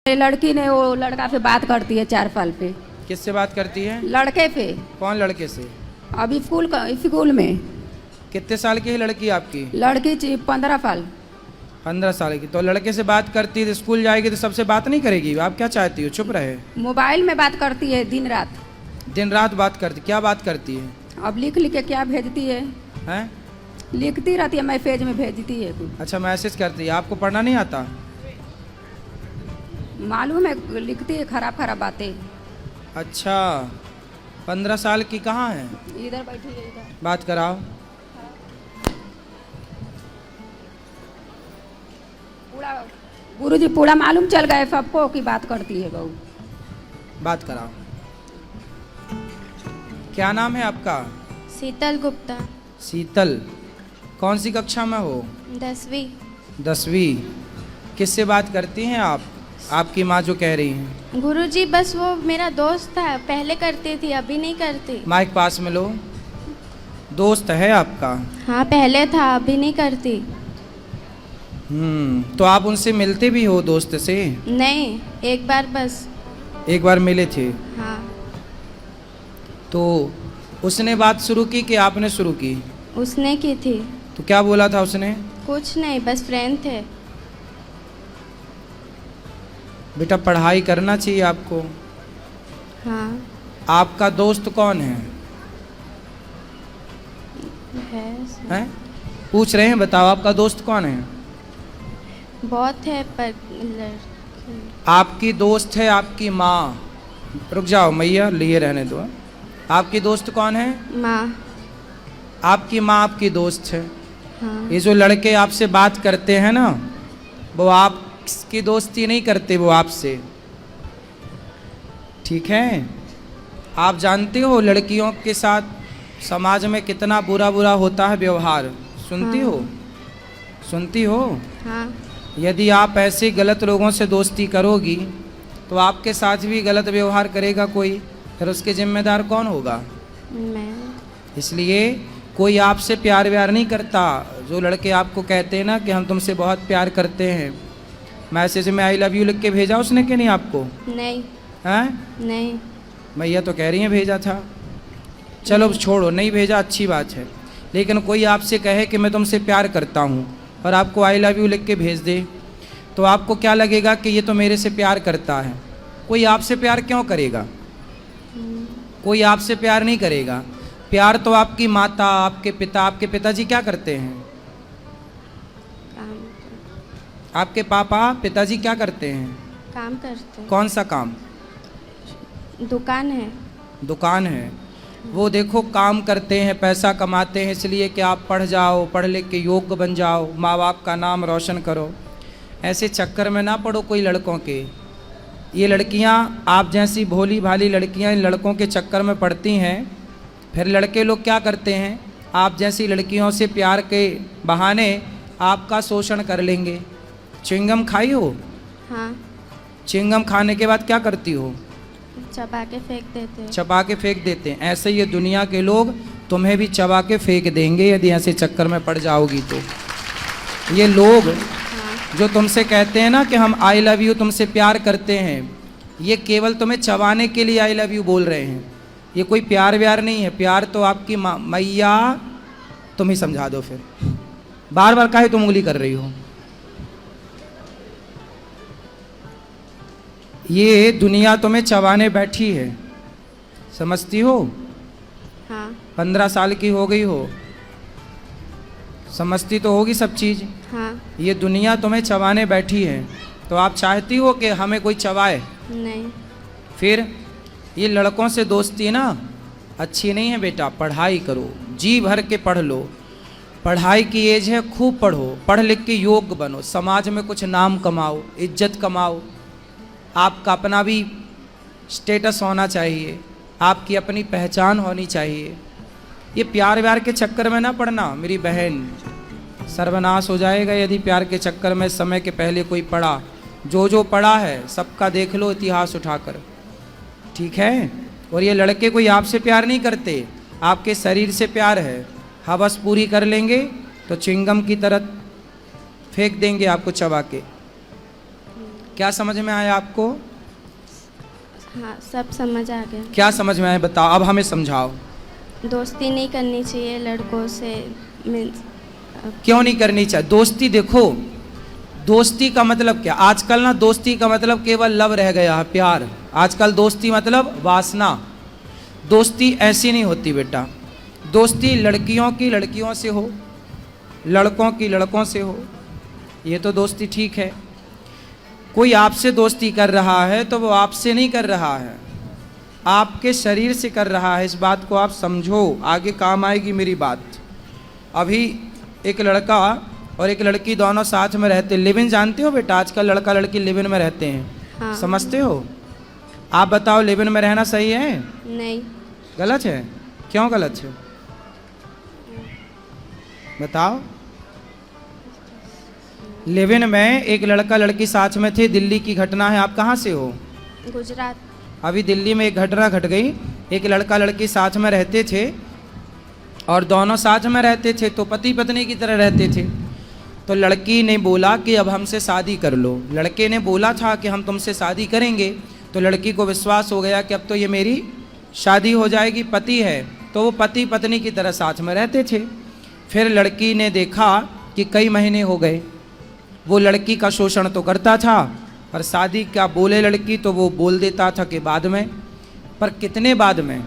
लड़की ने वो लड़का पे बात करती है 4 साल पे। किससे बात करती है? लड़के पे। कौन लड़के से? अभी स्कूल में। कितने साल की है लड़की आपकी? लड़की 15 साल। 15 साल की। तो लड़के से बात करती है तो स्कूल जाएगी तो सबसे बात नहीं करेगी? आप क्या चाहती हो, चुप रहे? मोबाइल में बात करती है दिन रात। दिन रात बात करती? क्या बात करती है? अब लिख लिख के क्या भेजती है? हैं? लिखती रहती है, मैसेज में भेजती है कुछ। अच्छा, मैसेज करती है। आपको पढ़ना नहीं आता? मालूम है, लिखती है खराब खराब बातें। अच्छा, 15 साल की कहाँ है? इधर बैठी है, इधर बात कराओ। पूरा गुरुजी पूरा मालूम चल गए सबको कि बात करती है बहू। बात कराओ। क्या नाम है आपका? शीतल गुप्ता। शीतल। कौन सी कक्षा में हो? 10वीं। 10वीं। किससे बात करती हैं आप? आपकी माँ जो कह रही हैं। गुरुजी बस वो मेरा दोस्त था, पहले करती थी, अभी नहीं करती। माइक पास में लो। दोस्त है आपका? हाँ, पहले था, अभी नहीं करती। तो आप उनसे मिलते भी हो दोस्त से? नहीं, एक बार बस। एक बार मिले थे? हाँ। तो उसने बात शुरू की कि आपने शुरू की? उसने की थी। तो क्या बोला था उसने? कुछ नहीं, बस फ्रेंड थे। बेटा, पढ़ाई करना चाहिए आपको। हाँ। आपका दोस्त कौन है? हैं? पूछ रहे हैं, बताओ आपका दोस्त कौन है? बहुत है पर आपकी दोस्त है आपकी माँ। रुक जाओ मैया, लिए रहने दो। आपकी दोस्त कौन है? माँ। आपकी माँ आपकी दोस्त है। हाँ। ये जो लड़के आपसे बात करते हैं ना, वो आपकी दोस्ती नहीं करते, वो आपसे। ठीक है? आप जानते हो लड़कियों के साथ समाज में कितना बुरा बुरा होता है व्यवहार। सुनती हाँ। हो? सुनती हो? हाँ। यदि आप ऐसे गलत लोगों से दोस्ती करोगी तो आपके साथ भी गलत व्यवहार करेगा कोई, फिर उसके जिम्मेदार कौन होगा? मैं। इसलिए कोई आपसे प्यार व्यार नहीं करता। जो लड़के आपको कहते हैं ना कि हम तुमसे बहुत प्यार करते हैं, मैसेज में आई लव यू लिख के भेजा उसने कि नहीं आपको? नहीं। हैं? नहीं। मैया तो कह रही हैं भेजा था। चलो छोड़ो, नहीं भेजा अच्छी बात है। लेकिन कोई आपसे कहे कि मैं तुमसे प्यार करता हूँ और आपको आई लव यू लिख के भेज दे, तो आपको क्या लगेगा कि ये तो मेरे से प्यार करता है। कोई आपसे प्यार क्यों करेगा? कोई आपसे प्यार नहीं करेगा। प्यार तो आपकी माता, आपके पिता। आपके पिताजी क्या करते हैं? काम। आपके पापा पिताजी क्या करते हैं? काम करते। कौन सा काम? दुकान है। दुकान है। वो देखो काम करते हैं, पैसा कमाते हैं इसलिए कि आप पढ़ जाओ, पढ़ लिख के योग्य बन जाओ, माँ बाप का नाम रोशन करो। ऐसे चक्कर में ना पड़ो कोई लड़कों के। ये लड़कियां, आप जैसी भोली भाली लड़कियां इन लड़कों के चक्कर में पड़ती हैं। फिर लड़के लोग क्या करते हैं, आप जैसी लड़कियों से प्यार के बहाने आपका शोषण कर लेंगे। च्युइंगम खाई हो? हाँ। च्युइंगम खाने के बाद क्या करती हो? चबा के फेंक देते हैं। चबा के फेंक देते हैं। ऐसे ये दुनिया के लोग तुम्हें भी चबा के फेंक देंगे यदि ऐसे चक्कर में पड़ जाओगी तो। ये लोग जो तुमसे कहते हैं ना कि हम आई लव यू तुमसे प्यार करते हैं, ये केवल तुम्हें चबाने के लिए आई लव यू बोल रहे हैं। ये कोई प्यार व्यार नहीं है। प्यार तो आपकी मैया, तुम ही समझा दो फिर। बार बार काहे तुम उंगली कर रही हो? ये दुनिया तुम्हें चबाने बैठी है, समझती हो? हाँ। 15 साल की हो गई हो, समझती तो होगी सब चीज़। हाँ। ये दुनिया तुम्हें चबाने बैठी है, तो आप चाहती हो कि हमें कोई चबाए? नहीं। फिर ये लड़कों से दोस्ती ना अच्छी नहीं है बेटा। पढ़ाई करो, जी भर के पढ़ लो। पढ़ाई की एज है, खूब पढ़ो, पढ़ लिख के योग्य बनो, समाज में कुछ नाम कमाओ, इज्जत कमाओ। आपका अपना भी स्टेटस होना चाहिए, आपकी अपनी पहचान होनी चाहिए। ये प्यार व्यार के चक्कर में ना पड़ना मेरी बहन, सर्वनाश हो जाएगा यदि प्यार के चक्कर में समय के पहले कोई पड़ा। जो पड़ा है सबका देख लो इतिहास उठाकर, ठीक है? और ये लड़के कोई आपसे प्यार नहीं करते, आपके शरीर से प्यार है। हवस पूरी कर लेंगे तो चिंगम की तरह फेंक देंगे आपको चबा के। क्या समझ में आया आपको? हाँ, सब समझ आ गया। क्या समझ में आया बताओ, अब हमें समझाओ। दोस्ती नहीं करनी चाहिए लड़कों से, मीन्स क्यों नहीं करनी चाहिए दोस्ती? देखो, दोस्ती का मतलब क्या, आजकल ना दोस्ती का मतलब केवल लव रह गया है, प्यार। आजकल दोस्ती मतलब वासना। दोस्ती ऐसी नहीं होती बेटा। दोस्ती लड़कियों की लड़कियों से हो, लड़कों की लड़कों से हो, ये तो दोस्ती ठीक है। कोई आपसे दोस्ती कर रहा है तो वो आपसे नहीं कर रहा है, आपके शरीर से कर रहा है। इस बात को आप समझो, आगे काम आएगी मेरी बात। अभी एक लड़का और एक लड़की दोनों साथ में रहते, लिव इन जानते हो बेटा? आजकल लड़का लड़की लिव इन में रहते हैं। हाँ। समझते हो? आप बताओ, लिव इन में रहना सही है? नहीं। गलत है? क्यों गलत है बताओ। लिव इन में एक लड़का लड़की साथ में थे, दिल्ली की घटना है। आप कहाँ से हो? गुजरात। अभी दिल्ली में एक घटना घट गई। एक लड़का लड़की साथ में रहते थे और दोनों साथ में रहते थे तो पति पत्नी की तरह रहते थे। तो लड़की ने बोला कि अब हमसे शादी कर लो। लड़के ने बोला था कि हम तुमसे शादी करेंगे। तो लड़की को विश्वास हो गया कि अब तो ये मेरी शादी हो जाएगी, पति है। तो वो पति पत्नी की तरह साथ में रहते थे। फिर लड़की ने देखा कि कई महीने हो गए, वो लड़की का शोषण तो करता था, और शादी क्या बोले लड़की तो वो बोल देता था कि बाद में। पर कितने बाद में,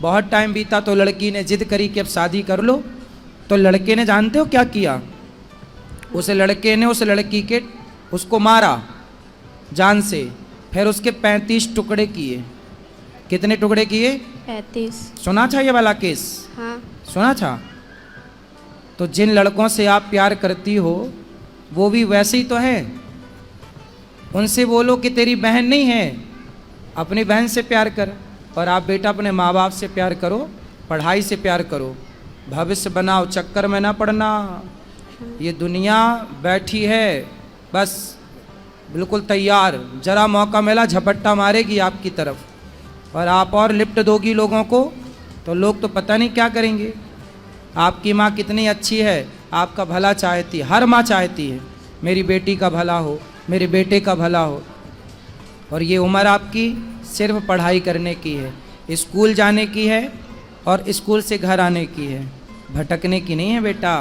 बहुत टाइम बीता तो लड़की ने जिद करी कि अब शादी कर लो। तो लड़के ने जानते हो क्या किया? उस लड़के ने उस लड़की के उसको मारा जान से, फिर उसके 35 टुकड़े किए। कितने टुकड़े किए? 35। सुना था ये वाला केस? हाँ। सुना था? तो जिन लड़कों से आप प्यार करती हो वो भी वैसे ही तो है। उनसे बोलो कि तेरी बहन नहीं है, अपनी बहन से प्यार कर। और आप बेटा अपने माँ बाप से प्यार करो, पढ़ाई से प्यार करो, भविष्य बनाओ, चक्कर में ना पड़ना। ये दुनिया बैठी है बस बिल्कुल तैयार, जरा मौका मिला झपट्टा मारेगी आपकी तरफ, और आप और लिफ्ट दोगी लोगों को तो लोग तो पता नहीं क्या करेंगे। आपकी माँ कितनी अच्छी है, आपका भला चाहती है, हर माँ चाहती है मेरी बेटी का भला हो, मेरे बेटे का भला हो। और ये उम्र आपकी सिर्फ पढ़ाई करने की है, स्कूल जाने की है और स्कूल से घर आने की है, भटकने की नहीं है बेटा।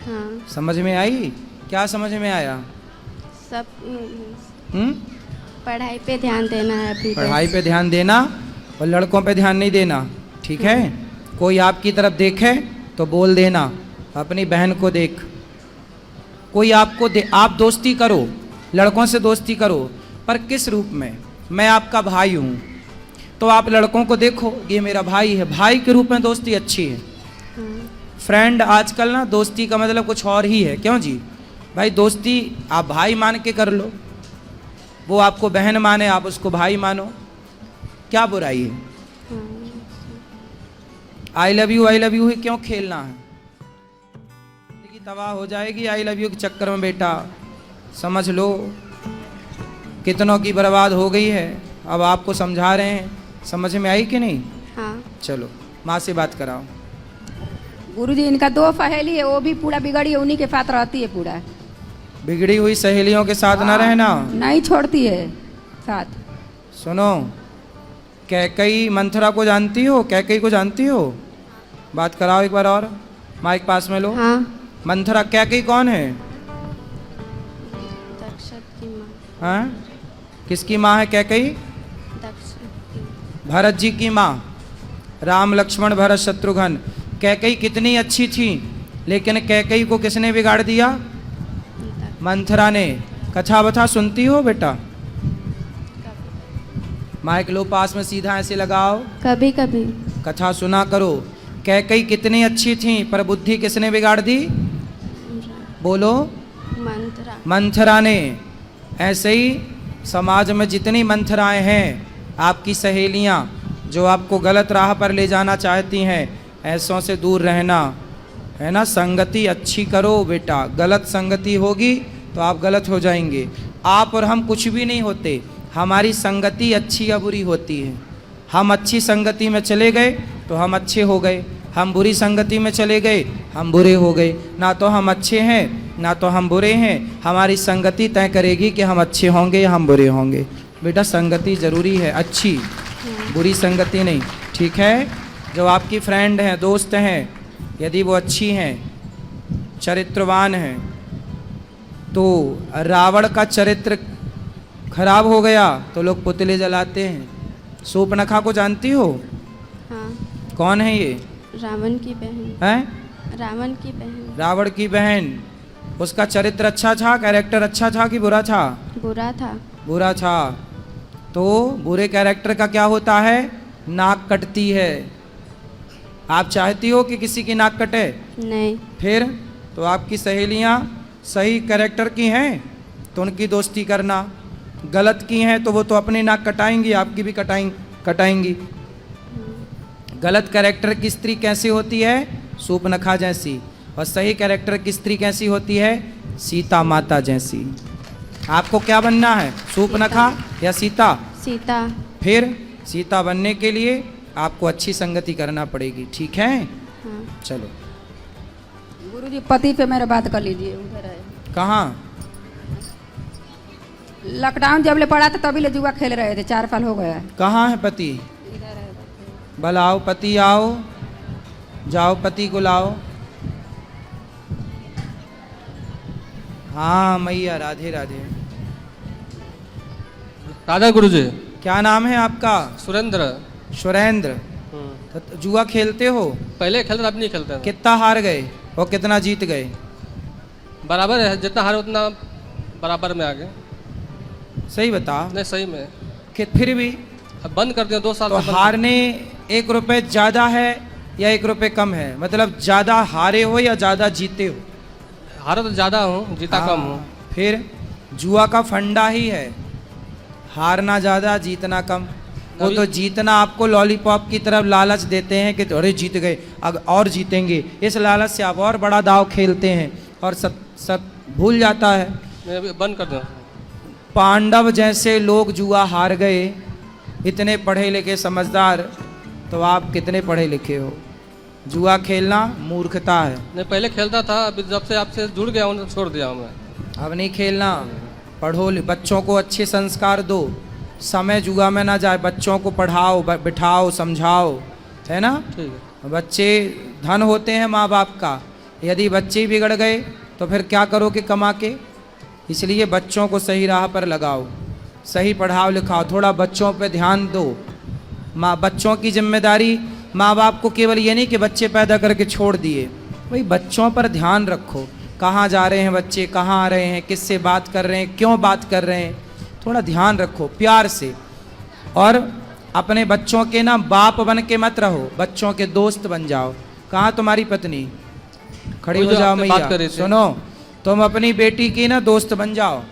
हाँ। समझ में आई? क्या समझ में आया? सब हम्म? पढ़ाई पे ध्यान देना है अभी। पढ़ाई पे ध्यान देना और लड़कों पे ध्यान नहीं देना, ठीक है? कोई आपकी तरफ देखे तो बोल देना, अपनी बहन को देख। कोई आपको आप दोस्ती करो, लड़कों से दोस्ती करो, पर किस रूप में? मैं आपका भाई हूँ तो आप लड़कों को देखो ये मेरा भाई है, भाई के रूप में दोस्ती अच्छी है। फ्रेंड आजकल ना दोस्ती का मतलब कुछ और ही है। क्यों जी? भाई दोस्ती आप भाई मान के कर लो, वो आपको बहन माने आप उसको भाई मानो, क्या बुराई है? आई लव यू ही क्यों खेलना है? जिंदगी तबाह हो जाएगी आई लव यू के चक्कर में बेटा। समझ लो कितनों की बर्बाद हो गई है। अब आपको समझा रहे हैं, समझ में आई कि नहीं? हाँ। चलो माँ से बात कराओ। गुरुजी इनका 2 सहेली है, वो भी पूरा बिगड़ी है, उन्हीं के साथ रहती है पूरा। बिगड़ी हुई सहेलियों के साथ ना रहना, नहीं छोड़ती है साथ। सुनो, कैकई मंथरा को जानती हो? कैकई को जानती हो? बात कराओ एक बार और, माइक पास में लो। हाँ। मंथरा कैकई कौन है? दक्ष की माँ। हाँ? किसकी माँ है कैकई? दक्ष की। भरत जी की माँ। राम लक्ष्मण भरत शत्रुघ्न। कैकई कितनी अच्छी थी, लेकिन कैकई को किसने बिगाड़ दिया? मंथरा ने। कथा बथा सुनती हो बेटा? माइक लो पास में, सीधा ऐसे लगाओ। कभी कभी। कथा सुना करो। कैकई कितनी अच्छी थी, पर बुद्धि किसने बिगाड़ दी? बोलो। मंत्रा। मंथरा ने। ऐसे ही समाज में जितनी मंथराएं हैं, आपकी सहेलियां जो आपको गलत राह पर ले जाना चाहती हैं, ऐसों से दूर रहना है ना। संगति अच्छी करो बेटा, गलत संगति होगी तो आप गलत हो जाएंगे। आप और हम कुछ भी नहीं होते, हमारी संगति अच्छी या बुरी होती है। हम अच्छी संगति में चले गए तो हम अच्छे हो गए, हम बुरी संगति में चले गए हम बुरे हो गए। ना तो हम अच्छे हैं ना तो हम बुरे हैं, हमारी संगति तय करेगी कि हम अच्छे होंगे या हम बुरे होंगे। बेटा संगति जरूरी है, अच्छी, बुरी संगति नहीं, ठीक है। जो आपकी फ्रेंड हैं, दोस्त हैं, यदि वो अच्छी हैं, चरित्रवान हैं, तो रावण का चरित्र खराब हो गया तो लोग पुतले जलाते हैं। सूर्पनखा को जानती हो? हाँ, कौन है ये? रावण की बहन। हैं? रावण की बहन। रावण की बहन। उसका चरित्र अच्छा था, कैरेक्टर अच्छा था कि बुरा था? बुरा था। बुरा था। तो बुरे कैरेक्टर का क्या होता है? नाक कटती है। आप चाहती हो कि किसी की नाक कटे? नहीं। फिर तो आपकी सहेलियां सही कैरेक्टर की हैं तो उनकी दोस्ती करना, गलत की हैं तो वो तो अपनी नाक कटाएंगी, आपकी भी कटाएंगी। गलत कैरेक्टर की स्त्री कैसी होती है? सूर्पनखा जैसी। और सही कैरेक्टर की स्त्री कैसी होती है? सीता माता जैसी। आपको क्या बनना है, सूर्पनखा या सीता? सीता। फिर सीता बनने के लिए आपको अच्छी संगति करना पड़ेगी, ठीक है। हाँ। चलो। गुरुजी पति पे मेरे बात कर लीजिए, उधर है। कहाँ? लॉकडाउन जब ले पड़ा था तभी ले जुआ खेल रहे थे, 4 साल हो गया है। कहाँ है पति? इधर है। बुलाओ पति, आओ, जाओ पति को लाओ। हाँ मैया, राधे राधे। राधा गुरुजी। क्या नाम है आपका? सुरेंद्र। सुरेंद्र। तो जुआ खेलते हो? पहले खेलते, अब नहीं खेलते हैं। कितना हार गए और कितना जीत गए? बराबर है, जितना हारे उतना बराबर में आ गए। सही बता। नहीं सही में। कि फिर भी अब बंद कर दिया 2 साल तो से बंद। हारने 1 रुपए ज़्यादा है या 1 रुपए कम है? मतलब ज़्यादा हारे हो या ज़्यादा जीते हो? हारा तो ज़्यादा हूँ, जीता हाँ, कम हूँ। फिर जुआ का फंडा ही है, हारना ज़्यादा जीतना कम। वो तो जीतना आपको लॉलीपॉप की तरफ लालच देते हैं कि अरे जीत गए, अब और जीतेंगे, इस लालच से आप और बड़ा दाव खेलते हैं और सब भूल जाता है। मैं अभी बंद कर दूँ। पांडव जैसे लोग जुआ हार गए, इतने पढ़े लिखे समझदार, तो आप कितने पढ़े लिखे हो? जुआ खेलना मूर्खता है। नहीं पहले खेलता था, अभी जब से आपसे जुड़ गया हूँ छोड़ दिया हूँ मैं। अब नहीं खेलना। पढ़ो, बच्चों को अच्छे संस्कार दो, समय जुआ में ना जाए, बच्चों को पढ़ाओ, बिठाओ, समझाओ, है ना। ठीक है। बच्चे धन होते हैं माँ बाप का, यदि बच्चे बिगड़ गए तो फिर क्या करोगे कमा के? इसलिए बच्चों को सही राह पर लगाओ, सही पढ़ाओ लिखाओ, थोड़ा बच्चों पे ध्यान दो। बच्चों की जिम्मेदारी माँ बाप को केवल ये नहीं कि बच्चे पैदा करके छोड़ दिए, भाई बच्चों पर ध्यान रखो, कहाँ जा रहे हैं बच्चे, कहाँ आ रहे हैं, किससे बात कर रहे हैं, क्यों बात कर रहे हैं, थोड़ा ध्यान रखो प्यार से। और अपने बच्चों के ना बाप बन के मत रहो, बच्चों के दोस्त बन जाओ। कहाँ तुम्हारी पत्नी? खड़ी हो जाओ मैया, सुनो, तुम अपनी बेटी की ना दोस्त बन जाओ।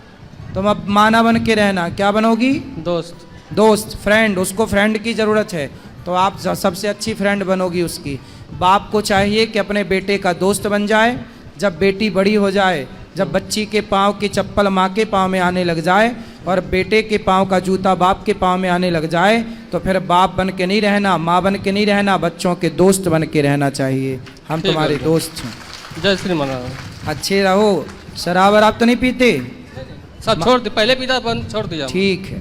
तुम अब माना बन के रहना, क्या बनोगी? दोस्त, फ्रेंड। उसको फ्रेंड की ज़रूरत है तो आप सबसे अच्छी फ्रेंड बनोगी उसकी। बाप को चाहिए कि अपने बेटे का दोस्त बन जाए। जब बेटी बड़ी हो जाए, जब बच्ची के पाँव की चप्पल माँ के पाँव में आने लग जाए और बेटे के पाँव का जूता बाप के पाँव में आने लग जाए, तो फिर बाप बन के नहीं रहना, माँ बन के नहीं रहना, बच्चों के दोस्त बन के रहना चाहिए। हम तुम्हारे दोस्त हैं। जय श्री मना। अच्छे रहो। शराब वराब तो नहीं पीते? सब छोड़ दी, पहले पीता, बंद छोड़ दिया। ठीक है।